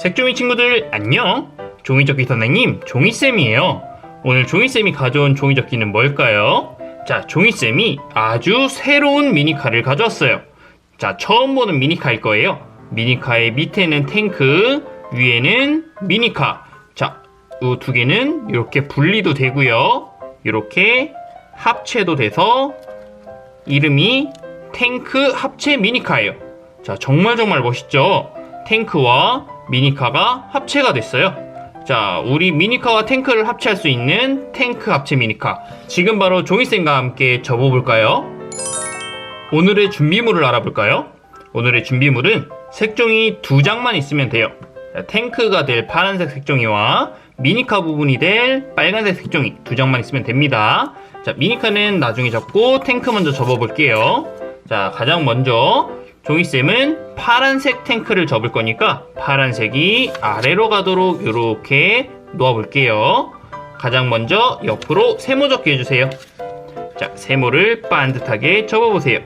색종이 친구들 안녕! 종이접기 선생님 종이쌤이에요. 오늘 종이쌤이 가져온 종이접기는 뭘까요? 자, 종이쌤이 아주 새로운 미니카를 가져왔어요. 자, 처음 보는 미니카일 거예요. 미니카의 밑에는 탱크, 위에는 미니카. 자, 이 두 개는 이렇게 분리도 되고요. 이렇게 합체도 돼서 이름이 탱크 합체 미니카예요. 자, 정말 멋있죠? 탱크와 미니카가 합체가 됐어요. 자, 우리 미니카와 탱크를 합체할 수 있는 탱크 합체 미니카. 지금 바로 종이쌤과 함께 접어볼까요? 오늘의 준비물을 알아볼까요? 오늘의 준비물은 색종이 2장만 있으면 돼요. 자, 탱크가 될 파란색 색종이와 미니카 부분이 될 빨간색 색종이 2장만 있으면 됩니다. 자, 미니카는 나중에 접고 탱크 먼저 접어볼게요. 자, 가장 먼저 종이쌤은 파란색 탱크를 접을 거니까 파란색이 아래로 가도록 이렇게 놓아볼게요. 가장 먼저 옆으로 세모 접기 해주세요. 자, 세모를 반듯하게 접어보세요.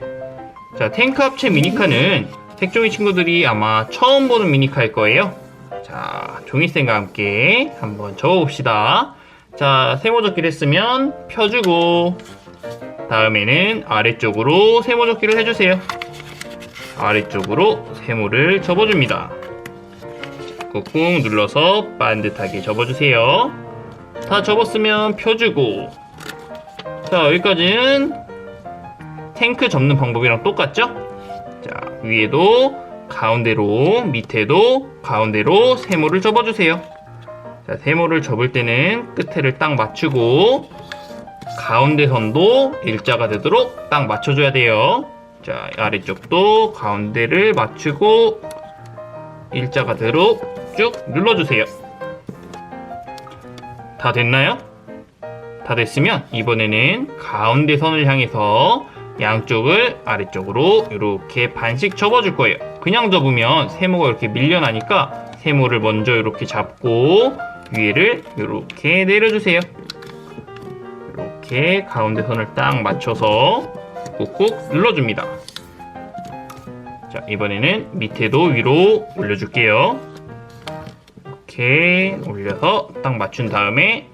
자, 탱크 합체 미니카는 색종이 친구들이 아마 처음 보는 미니카일 거예요. 자, 종이쌤과 함께 한번 접어봅시다. 자, 세모 접기를 했으면 펴주고 다음에는 아래쪽으로 세모 접기를 해주세요. 아래쪽으로 세모를 접어줍니다. 꾹꾹 눌러서 반듯하게 접어주세요. 다 접었으면 펴주고. 자, 여기까지는 탱크 접는 방법이랑 똑같죠? 자, 위에도 가운데로, 밑에도 가운데로 세모를 접어주세요. 자, 세모를 접을 때는 끝에를 딱 맞추고 가운데 선도 일자가 되도록 딱 맞춰줘야 돼요. 자, 아래쪽도 가운데를 맞추고 일자가 되도록 쭉 눌러주세요. 다 됐나요? 다 됐으면 이번에는 가운데 선을 향해서 양쪽을 아래쪽으로 이렇게 반씩 접어줄 거예요. 그냥 접으면 세모가 이렇게 밀려나니까 세모를 먼저 이렇게 잡고 위에를 이렇게 내려주세요. 이렇게 가운데 선을 딱 맞춰서 꾹꾹 눌러줍니다. 자, 이번에는 밑에도 위로 올려줄게요. 이렇게 올려서 딱 맞춘 다음에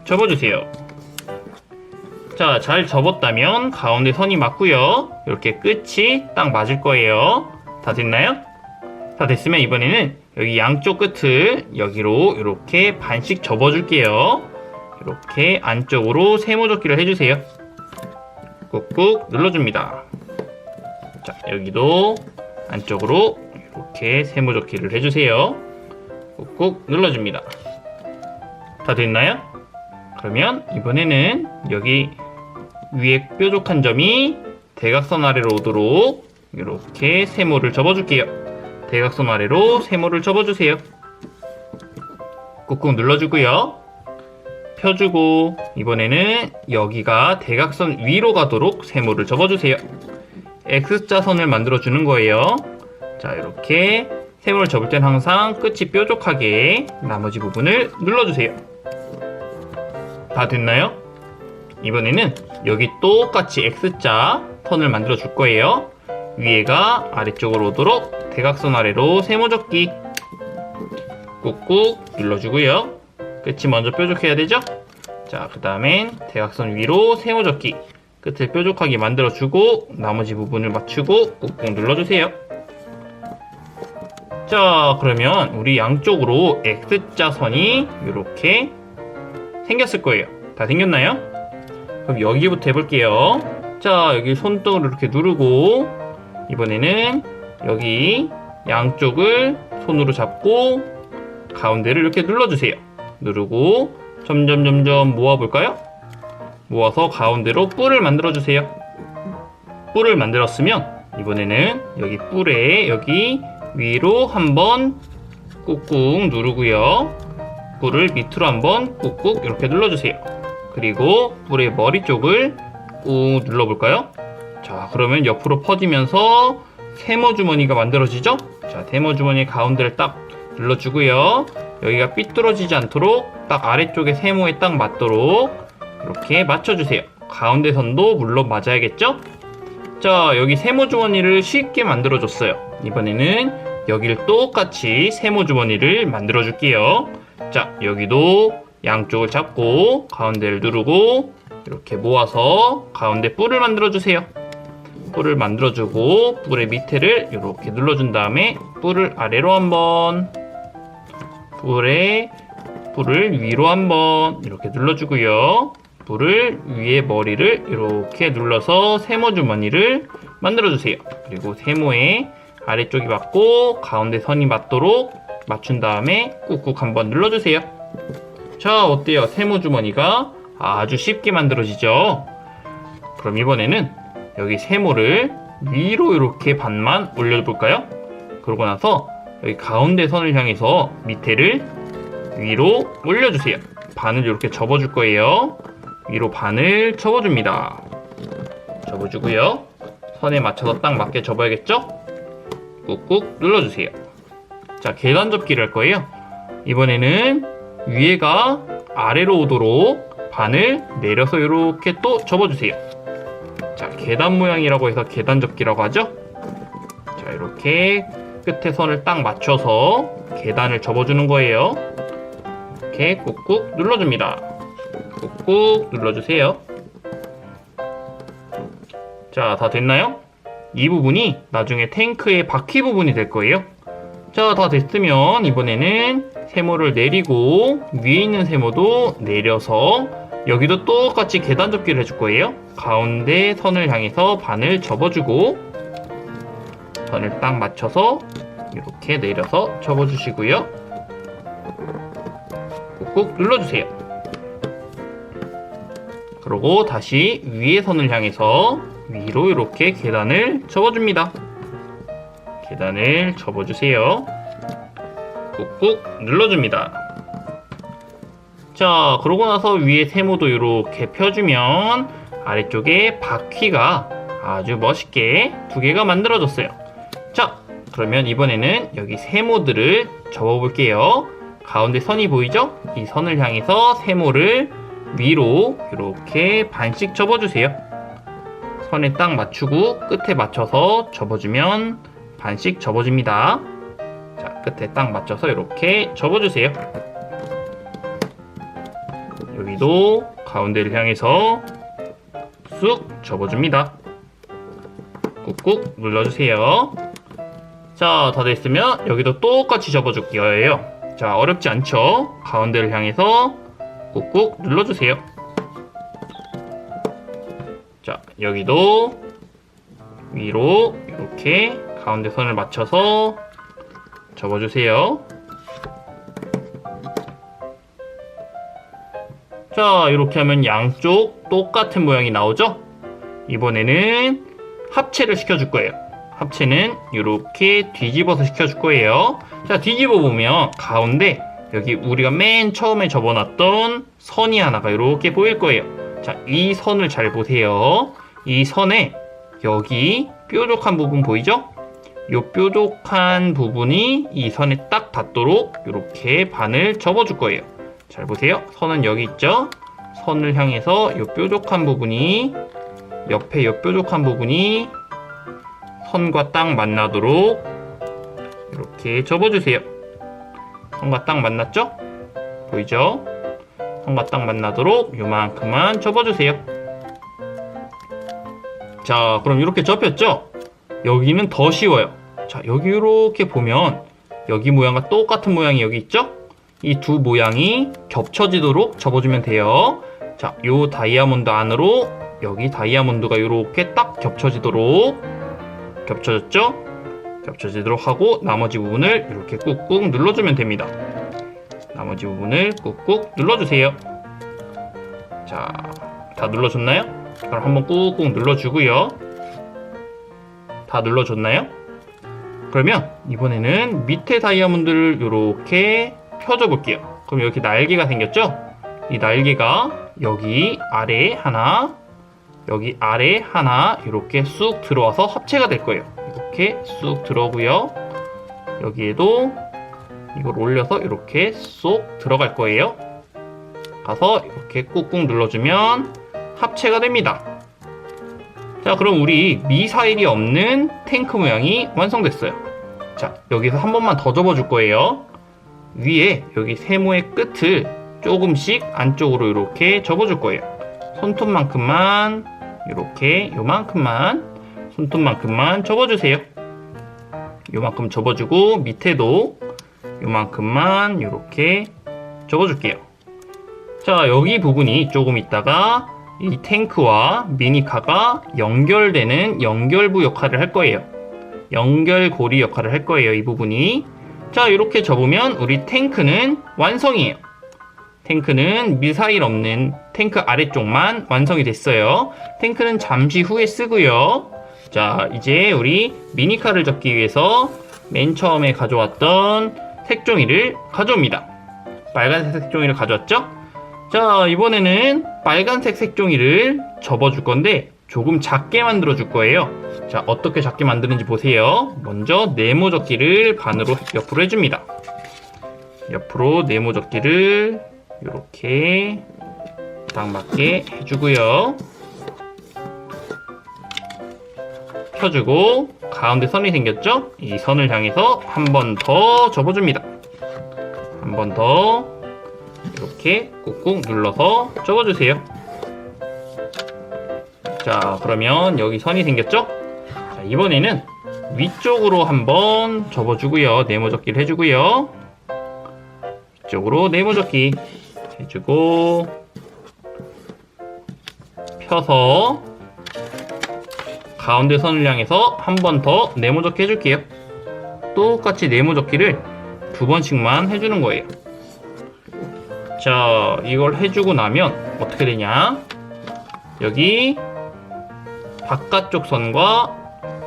접어주세요. 자, 잘 접었다면 가운데 선이 맞고요. 이렇게 끝이 딱 맞을 거예요. 다 됐나요? 다 됐으면 이번에는 여기 양쪽 끝을 여기로 이렇게 반씩 접어줄게요. 이렇게 안쪽으로 세모 접기를 해주세요. 꾹꾹 눌러줍니다. 자, 여기도 안쪽으로 이렇게 세모 접기를 해주세요. 꾹꾹 눌러줍니다. 다 됐나요? 그러면 이번에는 여기 위에 뾰족한 점이 대각선 아래로 오도록 이렇게 세모를 접어줄게요. 대각선 아래로 세모를 접어주세요. 꾹꾹 눌러주고요. 펴주고 이번에는 여기가 대각선 위로 가도록 세모를 접어주세요. X자선을 만들어주는 거예요. 자, 이렇게 세모를 접을 땐 항상 끝이 뾰족하게 나머지 부분을 눌러주세요. 다 됐나요? 이번에는 여기 똑같이 X자 선을 만들어 줄 거예요. 위에가 아래쪽으로 오도록 대각선 아래로 세모 접기 꾹꾹 눌러주고요. 끝이 먼저 뾰족해야 되죠? 자, 그 다음엔 대각선 위로 세모 접기 끝을 뾰족하게 만들어주고 나머지 부분을 맞추고 꾹꾹 눌러주세요. 자, 그러면 우리 양쪽으로 X자 선이 이렇게 생겼을 거예요. 다 생겼나요? 그럼 여기부터 해볼게요. 자, 여기 손등을 이렇게 누르고 이번에는 여기 양쪽을 손으로 잡고 가운데를 이렇게 눌러주세요. 누르고 점점 모아볼까요? 모아서 가운데로 뿔을 만들어주세요. 뿔을 만들었으면 이번에는 여기 뿔에 여기 위로 한번 꾹꾹 누르고요. 뿔을 밑으로 한번 꾹꾹 이렇게 눌러주세요. 그리고 뿔의 머리 쪽을 꾹 눌러볼까요? 자, 그러면 옆으로 퍼지면서 세모 주머니가 만들어지죠? 자, 세모 주머니 가운데를 딱 눌러주고요. 여기가 삐뚤어지지 않도록 딱 아래쪽에 세모에 딱 맞도록 이렇게 맞춰주세요. 가운데 선도 물론 맞아야겠죠? 자, 여기 세모 주머니를 쉽게 만들어줬어요. 이번에는 여기를 똑같이 세모 주머니를 만들어 줄게요. 자, 여기도 양쪽을 잡고 가운데를 누르고 이렇게 모아서 가운데 뿔을 만들어 주세요. 뿔을 만들어 주고 뿔의 밑에를 이렇게 눌러 준 다음에 뿔을 아래로 한번, 뿔을 위로 한번 이렇게 눌러 주고요. 뿔을 위에 머리를 이렇게 눌러서 세모 주머니를 만들어 주세요. 그리고 세모에 아래쪽이 맞고 가운데 선이 맞도록 맞춘 다음에 꾹꾹 한번 눌러주세요. 자, 어때요? 세모 주머니가 아주 쉽게 만들어지죠? 그럼 이번에는 여기 세모를 위로 이렇게 반만 올려볼까요? 그러고 나서 여기 가운데 선을 향해서 밑에를 위로 올려주세요. 반을 이렇게 접어줄 거예요. 위로 반을 접어줍니다. 접어주고요. 선에 맞춰서 딱 맞게 접어야겠죠? 꾹꾹 눌러주세요. 자, 계단 접기를 할 거예요. 이번에는 위에가 아래로 오도록 반을 내려서 이렇게 또 접어주세요. 자, 계단 모양이라고 해서 계단 접기라고 하죠? 자, 이렇게 끝에 선을 딱 맞춰서 계단을 접어주는 거예요. 이렇게 꾹꾹 눌러줍니다. 꾹꾹 눌러주세요. 자, 다 됐나요? 이 부분이 나중에 탱크의 바퀴 부분이 될 거예요. 자, 다 됐으면 이번에는 세모를 내리고 위에 있는 세모도 내려서 여기도 똑같이 계단 접기를 해줄 거예요. 가운데 선을 향해서 반을 접어주고 선을 딱 맞춰서 이렇게 내려서 접어주시고요. 꾹꾹 눌러주세요. 그리고 다시 위에 선을 향해서 위로 이렇게 계단을 접어줍니다. 계단을 접어주세요. 꾹꾹 눌러줍니다. 자, 그러고 나서 위에 세모도 이렇게 펴주면 아래쪽에 바퀴가 아주 멋있게 두 개가 만들어졌어요. 자, 그러면 이번에는 여기 세모들을 접어볼게요. 가운데 선이 보이죠? 이 선을 향해서 세모를 위로 이렇게 반씩 접어주세요. 선에 딱 맞추고 끝에 맞춰서 접어주면 반씩 접어집니다. 자, 끝에 딱 맞춰서 이렇게 접어주세요. 여기도 가운데를 향해서 쑥 접어줍니다. 꾹꾹 눌러주세요. 자, 다 됐으면 여기도 똑같이 접어줄 거예요. 자, 어렵지 않죠? 가운데를 향해서 꾹꾹 눌러주세요. 자, 여기도 위로 이렇게 가운데 선을 맞춰서 접어주세요. 자, 이렇게 하면 양쪽 똑같은 모양이 나오죠? 이번에는 합체를 시켜줄 거예요. 합체는 이렇게 뒤집어서 시켜줄 거예요. 자, 뒤집어 보면 가운데 여기 우리가 맨 처음에 접어놨던 선이 하나가 이렇게 보일 거예요. 자, 이 선을 잘 보세요. 이 선에 여기 뾰족한 부분 보이죠? 이 뾰족한 부분이 이 선에 딱 닿도록 이렇게 반을 접어줄 거예요. 잘 보세요. 선은 여기 있죠? 선을 향해서 이 뾰족한 부분이 옆에 이 뾰족한 부분이 선과 딱 만나도록 이렇게 접어주세요. 선과 딱 만났죠? 보이죠? 선과 딱 만나도록 요만큼만 접어주세요. 자, 그럼 이렇게 접혔죠? 여기는 더 쉬워요. 자, 여기 이렇게 보면 여기 모양과 똑같은 모양이 여기 있죠? 이 두 모양이 겹쳐지도록 접어주면 돼요. 자, 요 다이아몬드 안으로 여기 다이아몬드가 이렇게 딱 겹쳐지도록, 겹쳐졌죠? 겹쳐지도록 하고 나머지 부분을 이렇게 꾹꾹 눌러주면 됩니다. 나머지 부분을 꾹꾹 눌러주세요. 자, 다 눌러줬나요? 그럼 한번 꾹꾹 눌러주고요. 다 눌러줬나요? 그러면 이번에는 밑에 다이아몬드를 이렇게 펴줘 볼게요. 그럼 이렇게 날개가 생겼죠? 이 날개가 여기 아래에 하나, 여기 아래에 하나 이렇게 쑥 들어와서 합체가 될 거예요. 이렇게 쑥 들어오고요. 여기에도 이걸 올려서 이렇게 쏙 들어갈 거예요. 가서 이렇게 꾹꾹 눌러주면 합체가 됩니다. 자, 그럼 우리 미사일이 없는 탱크 모양이 완성됐어요. 자, 여기서 한 번만 더 접어줄 거예요. 위에 여기 세모의 끝을 조금씩 안쪽으로 이렇게 접어줄 거예요. 손톱만큼만 이렇게 요만큼만 손톱만큼만 접어주세요. 요만큼 접어주고 밑에도 요만큼만 이렇게 접어줄게요. 자, 여기 부분이 조금 있다가 이 탱크와 미니카가 연결되는 연결부 역할을 할 거예요. 연결고리 역할을 할 거예요, 이 부분이. 자, 이렇게 접으면 우리 탱크는 완성이에요. 탱크는 미사일 없는 탱크 아래쪽만 완성이 됐어요. 탱크는 잠시 후에 쓰고요. 자, 이제 우리 미니카를 접기 위해서 맨 처음에 가져왔던 색종이를 가져옵니다. 빨간색 색종이를 가져왔죠? 자, 이번에는 빨간색 색종이를 접어줄 건데 조금 작게 만들어 줄 거예요. 자, 어떻게 작게 만드는지 보세요. 먼저 네모 접기를 반으로 옆으로 해줍니다. 옆으로 네모 접기를 이렇게 딱 맞게 해주고요. 펴주고 가운데 선이 생겼죠? 이 선을 향해서 한 번 더 접어줍니다. 한 번 더 이렇게 꾹꾹 눌러서 접어주세요. 자, 그러면 여기 선이 생겼죠? 자, 이번에는 위쪽으로 한번 접어주고요. 네모 접기를 해주고요. 위쪽으로 네모 접기 해주고 펴서 가운데 선을 향해서 한 번 더 네모 접기 해줄게요. 똑같이 네모 접기를 2번씩만 해주는 거예요. 자, 이걸 해주고 나면 어떻게 되냐? 여기 바깥쪽 선과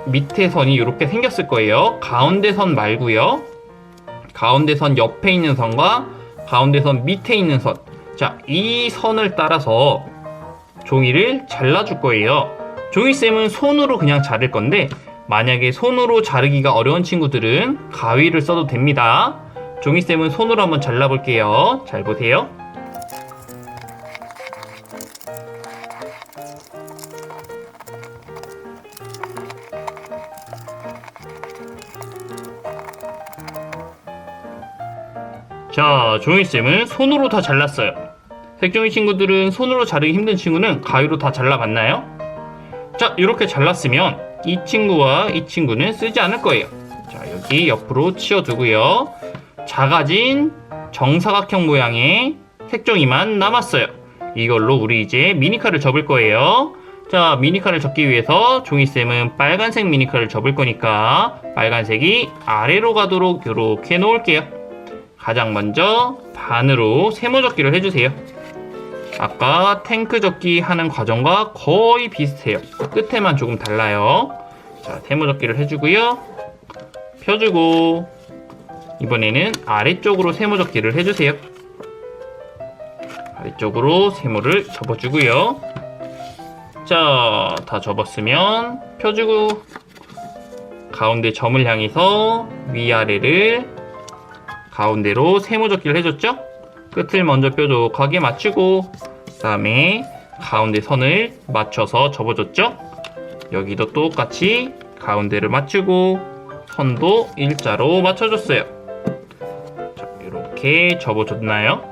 밑에 선이 이렇게 생겼을 거예요. 가운데 선 말고요. 가운데 선 옆에 있는 선과 가운데 선 밑에 있는 선. 자, 이 선을 따라서 종이를 잘라줄 거예요. 종이쌤은 손으로 그냥 자를 건데 만약에 손으로 자르기가 어려운 친구들은 가위를 써도 됩니다. 종이쌤은 손으로 한번 잘라볼게요. 잘 보세요. 자, 종이쌤은 손으로 다 잘랐어요. 색종이 친구들은 손으로 자르기 힘든 친구는 가위로 다 잘라봤나요? 자, 이렇게 잘랐으면 이 친구와 이 친구는 쓰지 않을 거예요. 자, 여기 옆으로 치워두고요. 작아진 정사각형 모양의 색종이만 남았어요. 이걸로 우리 이제 미니카를 접을 거예요. 자, 미니카를 접기 위해서 종이쌤은 빨간색 미니카를 접을 거니까 빨간색이 아래로 가도록 이렇게 놓을게요. 가장 먼저 반으로 세모 접기를 해주세요. 아까 탱크 접기 하는 과정과 거의 비슷해요. 끝에만 조금 달라요. 자, 세모 접기를 해주고요. 펴주고 이번에는 아래쪽으로 세모 접기를 해주세요. 아래쪽으로 세모를 접어주고요. 자, 다 접었으면 펴주고 가운데 점을 향해서 위아래를 가운데로 세모 접기를 해줬죠? 끝을 먼저 뾰족하게 맞추고 그 다음에 가운데 선을 맞춰서 접어줬죠? 여기도 똑같이 가운데를 맞추고 선도 일자로 맞춰줬어요. 자, 이렇게 접어줬나요?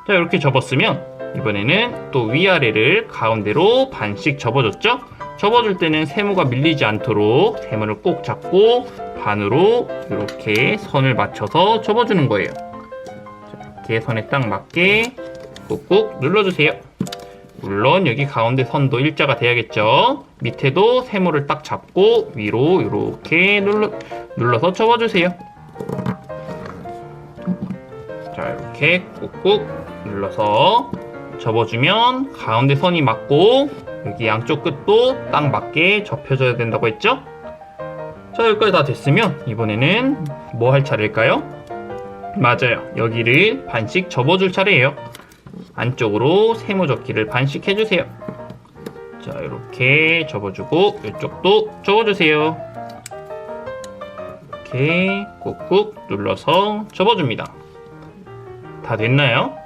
자, 이렇게 접었으면 이번에는 또 위아래를 가운데로 반씩 접어줬죠? 접어줄 때는 세모가 밀리지 않도록 세모를 꼭 잡고 반으로 이렇게 선을 맞춰서 접어주는 거예요. 자, 이렇게 선에 딱 맞게 꾹꾹 눌러주세요. 물론 여기 가운데 선도 일자가 돼야겠죠. 밑에도 세모를 딱 잡고 위로 이렇게 눌러서 접어주세요. 자, 이렇게 꾹꾹 눌러서 접어주면 가운데 선이 맞고 여기 양쪽 끝도 딱 맞게 접혀져야 된다고 했죠? 자, 여기까지 다 됐으면 이번에는 뭐 할 차례일까요? 맞아요. 여기를 반씩 접어줄 차례예요. 안쪽으로 세모 접기를 반씩 해주세요. 자, 이렇게 접어주고 이쪽도 접어주세요. 이렇게 꾹꾹 눌러서 접어줍니다. 다 됐나요?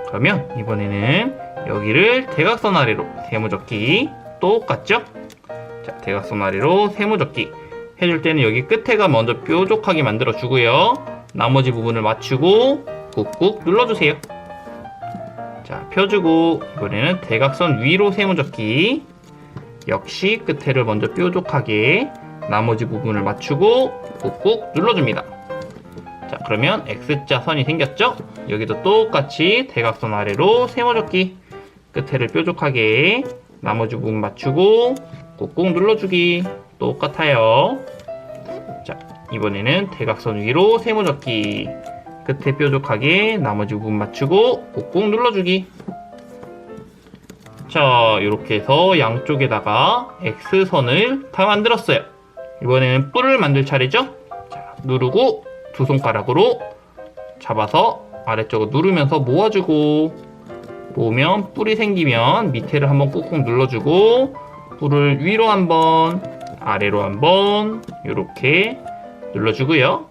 그러면 이번에는 여기를 대각선 아래로 세모 접기 똑같죠? 자, 대각선 아래로 세모 접기 해줄 때는 여기 끝에가 먼저 뾰족하게 만들어 주고요. 나머지 부분을 맞추고 꾹꾹 눌러주세요. 자, 펴주고 이번에는 대각선 위로 세모접기. 역시 끝에를 먼저 뾰족하게 나머지 부분을 맞추고 꾹꾹 눌러줍니다. 자, 그러면 X자 선이 생겼죠? 여기도 똑같이 대각선 아래로 세모접기. 끝에를 뾰족하게 나머지 부분 맞추고 꾹꾹 눌러주기. 똑같아요. 자, 이번에는 대각선 위로 세모접기. 끝에 뾰족하게 나머지 부분 맞추고 꾹꾹 눌러주기. 자, 이렇게 해서 양쪽에다가 X선을 다 만들었어요. 이번에는 뿔을 만들 차례죠? 자, 누르고 두 손가락으로 잡아서 아래쪽으로 누르면서 모아주고, 모으면 뿔이 생기면 밑에를 한번 꾹꾹 눌러주고, 뿔을 위로 한번, 아래로 한번 이렇게 눌러주고요.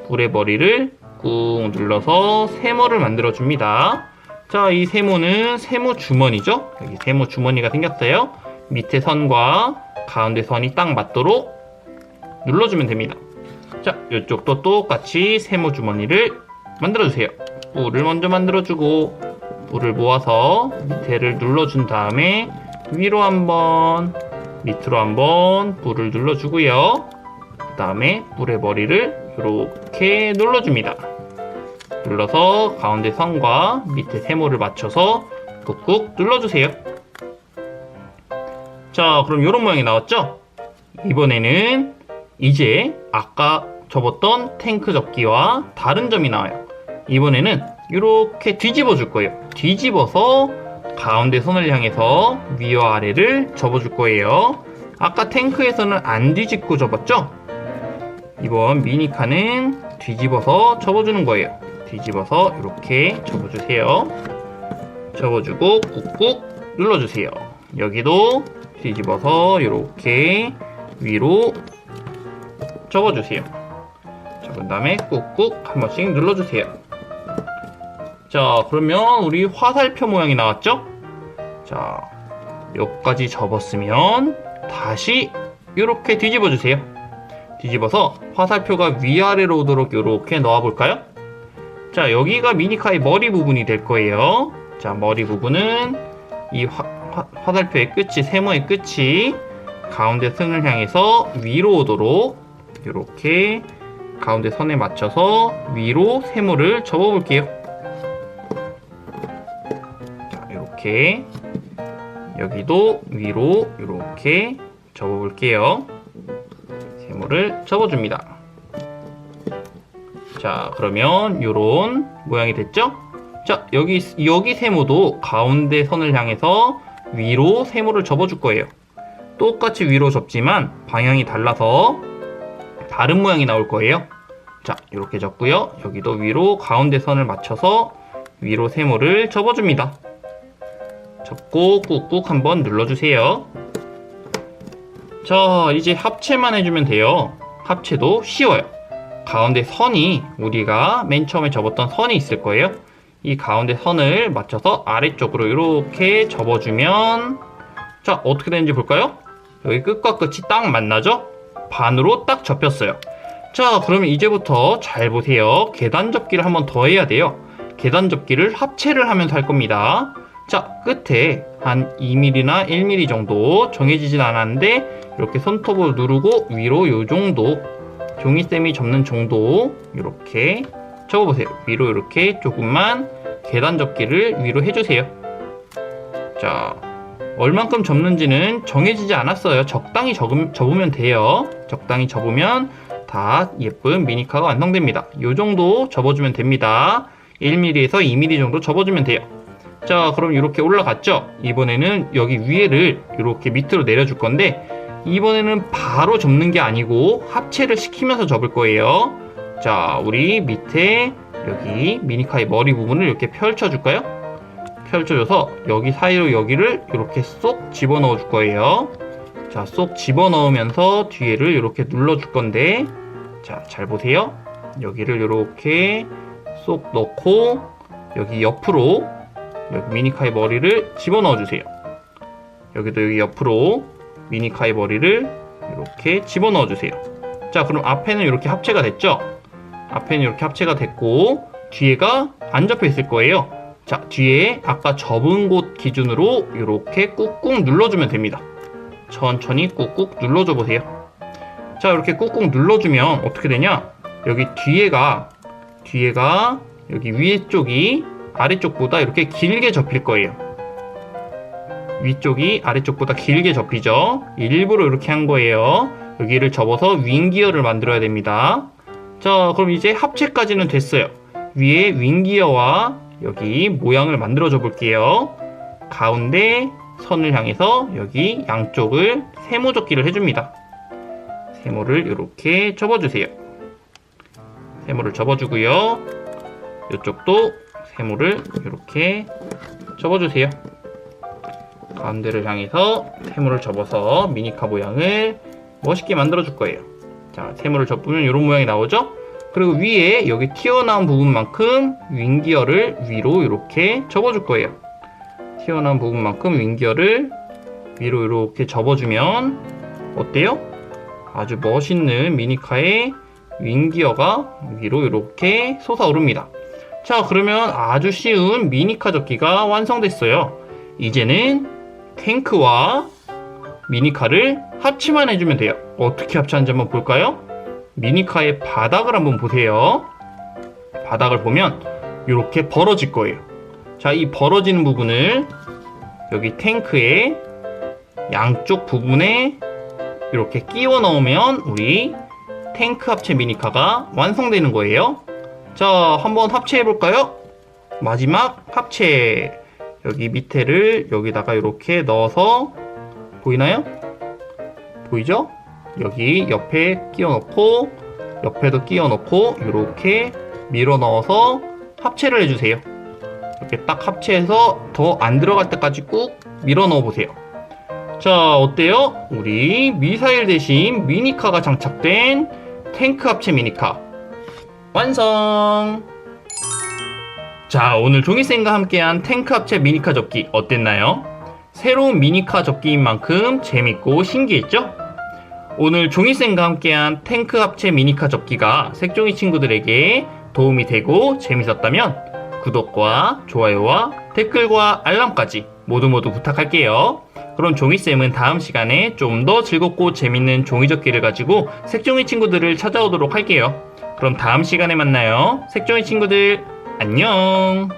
뿔의 머리를 꾹 눌러서 세모를 만들어 줍니다. 자, 이 세모는 세모 주머니죠? 여기 세모 주머니가 생겼어요. 밑에 선과 가운데 선이 딱 맞도록 눌러주면 됩니다. 자, 이쪽도 똑같이 세모 주머니를 만들어주세요. 뿔을 먼저 만들어주고, 뿔을 모아서 밑에를 눌러준 다음에 위로 한번, 밑으로 한번 뿔을 눌러주고요. 그 다음에 뿔의 머리를 이렇게 눌러줍니다. 눌러서 가운데 선과 밑에 세모를 맞춰서 꾹꾹 눌러주세요. 자, 그럼 이런 모양이 나왔죠? 이번에는 이제 아까 접었던 탱크 접기와 다른 점이 나와요. 이번에는 이렇게 뒤집어 줄 거예요. 뒤집어서 가운데 선을 향해서 위와 아래를 접어 줄 거예요. 아까 탱크에서는 안 뒤집고 접었죠? 이번 미니카는 뒤집어서 접어주는 거예요. 뒤집어서 이렇게 접어주세요. 접어주고 꾹꾹 눌러주세요. 여기도 뒤집어서 이렇게 위로 접어주세요. 접은 다음에 꾹꾹 한 번씩 눌러주세요. 자, 그러면 우리 화살표 모양이 나왔죠? 자, 여기까지 접었으면 다시 이렇게 뒤집어주세요. 뒤집어서 화살표가 위아래로 오도록 이렇게 넣어볼까요? 자, 여기가 미니카의 머리 부분이 될 거예요. 자, 머리 부분은 이 화살표의 끝이, 세모의 끝이 가운데 선을 향해서 위로 오도록 이렇게 가운데 선에 맞춰서 위로 세모를 접어볼게요. 자, 이렇게 여기도 위로 이렇게 접어볼게요. 세모를 접어줍니다. 자, 그러면 요런 모양이 됐죠? 자, 여기 세모도 가운데 선을 향해서 위로 세모를 접어줄 거예요. 똑같이 위로 접지만 방향이 달라서 다른 모양이 나올 거예요. 자, 이렇게 접고요. 여기도 위로 가운데 선을 맞춰서 위로 세모를 접어줍니다. 접고 꾹꾹 한번 눌러주세요. 자, 이제 합체만 해주면 돼요. 합체도 쉬워요. 가운데 선이 우리가 맨 처음에 접었던 선이 있을 거예요. 이 가운데 선을 맞춰서 아래쪽으로 이렇게 접어주면, 자, 어떻게 되는지 볼까요? 여기 끝과 끝이 딱 만나죠? 반으로 딱 접혔어요. 자, 그러면 이제부터 잘 보세요. 계단 접기를 한번 더 해야 돼요. 계단 접기를 합체를 하면서 할 겁니다. 자, 끝에 한 2mm나 1mm 정도 정해지진 않았는데 이렇게 손톱으로 누르고 위로 요 정도, 종이쌤이 접는 정도 이렇게 접어보세요. 위로 이렇게 조금만 계단 접기를 위로 해주세요. 자, 얼만큼 접는지는 정해지지 않았어요. 적당히 접으면 돼요. 적당히 접으면 다 예쁜 미니카가 완성됩니다. 이 정도 접어주면 됩니다. 1mm에서 2mm 정도 접어주면 돼요. 자, 그럼 이렇게 올라갔죠? 이번에는 여기 위에를 이렇게 밑으로 내려줄 건데, 이번에는 바로 접는 게 아니고 합체를 시키면서 접을 거예요. 자, 우리 밑에 여기 미니카의 머리 부분을 이렇게 펼쳐줄까요? 펼쳐줘서 여기 사이로 여기를 이렇게 쏙 집어넣어 줄 거예요. 자, 쏙 집어넣으면서 뒤에를 이렇게 눌러줄 건데, 자, 잘 보세요. 여기를 이렇게 쏙 넣고 여기 옆으로 여기 미니카의 머리를 집어넣어 주세요. 여기도 여기 옆으로 미니카의 머리를 이렇게 집어넣어 주세요. 자, 그럼 앞에는 이렇게 합체가 됐죠? 앞에는 이렇게 합체가 됐고 뒤에가 안 접혀 있을 거예요. 자, 뒤에 아까 접은 곳 기준으로 이렇게 꾹꾹 눌러주면 됩니다. 천천히 꾹꾹 눌러줘 보세요. 자, 이렇게 꾹꾹 눌러주면 어떻게 되냐? 여기 뒤에가 여기 위에 쪽이 아래쪽보다 이렇게 길게 접힐 거예요. 위쪽이 아래쪽보다 길게 접히죠. 일부러 이렇게 한 거예요. 여기를 접어서 윙기어를 만들어야 됩니다. 자, 그럼 이제 합체까지는 됐어요. 위에 윙기어와 여기 모양을 만들어 줘 볼게요. 가운데 선을 향해서 여기 양쪽을 세모 접기를 해줍니다. 세모를 이렇게 접어주세요. 세모를 접어주고요. 이쪽도 세모를 이렇게 접어주세요. 가운데를 향해서 세모를 접어서 미니카 모양을 멋있게 만들어 줄 거예요. 자, 세모를 접으면 이런 모양이 나오죠? 그리고 위에 여기 튀어나온 부분만큼 윙기어를 위로 이렇게 접어줄 거예요. 튀어나온 부분만큼 윙기어를 위로 이렇게 접어주면 어때요? 아주 멋있는 미니카의 윙기어가 위로 이렇게 솟아오릅니다. 자, 그러면 아주 쉬운 미니카 접기가 완성됐어요. 이제는 탱크와 미니카를 합치만 해주면 돼요. 어떻게 합치하는지 한번 볼까요? 미니카의 바닥을 한번 보세요. 바닥을 보면 이렇게 벌어질 거예요. 자, 이 벌어지는 부분을 여기 탱크의 양쪽 부분에 이렇게 끼워 넣으면 우리 탱크 합체 미니카가 완성되는 거예요. 자, 한번 합체해 볼까요? 마지막 합체. 여기 밑에를 여기다가 이렇게 넣어서 보이나요? 보이죠? 여기 옆에 끼워 넣고 옆에도 끼워 넣고 이렇게 밀어 넣어서 합체를 해주세요. 이렇게 딱 합체해서 더 안 들어갈 때까지 꾹 밀어 넣어 보세요. 자, 어때요? 우리 미사일 대신 미니카가 장착된 탱크 합체 미니카 완성! 자, 오늘 종이쌤과 함께한 탱크 합체 미니카 접기 어땠나요? 새로운 미니카 접기인 만큼 재밌고 신기했죠? 오늘 종이쌤과 함께한 탱크 합체 미니카 접기가 색종이 친구들에게 도움이 되고 재밌었다면 구독과 좋아요와 댓글과 알람까지 모두 부탁할게요. 그럼 종이쌤은 다음 시간에 좀 더 즐겁고 재밌는 종이접기를 가지고 색종이 친구들을 찾아오도록 할게요. 그럼 다음 시간에 만나요. 색종이 친구들 안녕.